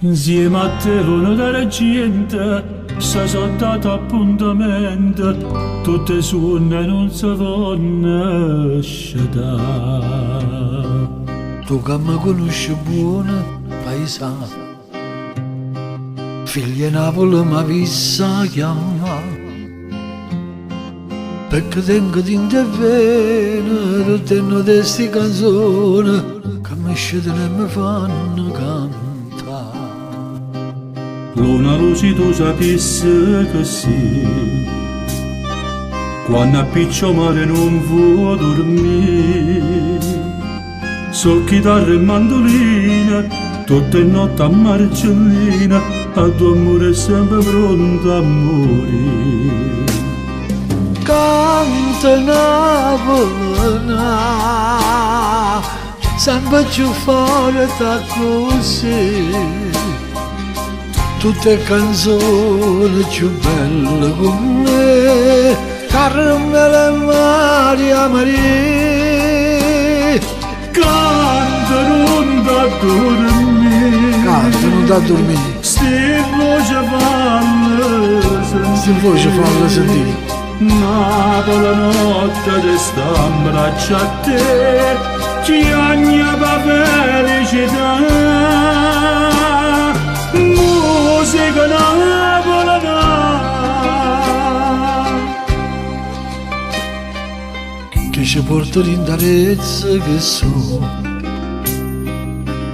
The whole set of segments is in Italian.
Insieme a te l'uno della gente si sono dato appuntamento, tutte suonne non si conoscete. Tu che mi conosci buona, paesana, figlia Napoli mi vissa chiamare, perché tengo tinta e vena, tutte note sti canzoni, che mi scedono e mi fanno cantare. Luna luci tu sapesse che sì, quando a piccio mare non vuoi dormire, so chitarra e mandolina, tutte notte a marcellina, al tuo amore è sempre pronto a morire. Canta Napolina, sempre più forte così, tutte canzoni più belle con me, Carmela e Maria Maria. Canta non da dormire, Canta non da dormire, sti voce fallo sentire. Napoli notte ti sta in braccio a te, chi ogni felicità. Musica napoletana, che ci porta l'indarezza che so,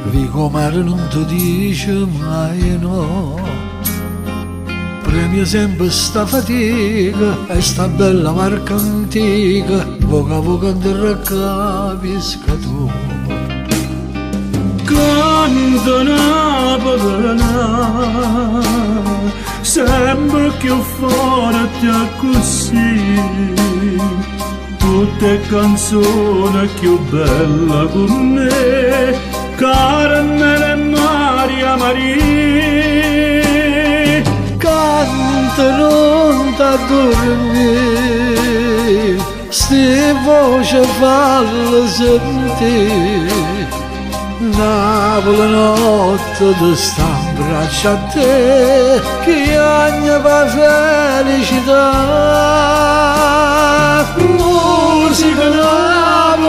Vico mare non ti dice mai no, premia sempre sta fatica e sta bella marca antica, poca poca non capisca tu. canta napoletana, sempre più forte così, tutte canzoni più belle con me, Carmela e Maria Maria. Canta non da dormire, sti voce fallo sentire, Napoli notte ti sta in braccio a te, che ogni felicità. Musica napoletana,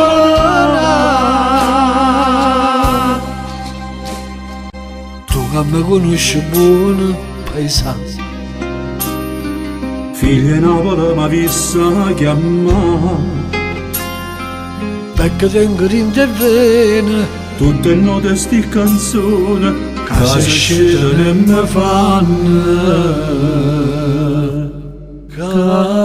tu che mi conosci buona, paesana, Figlia Napoli mi vissa chiamare, perché tengo tinta e vena, tutte note sti canzoni che si scedono e mi fanno cantare.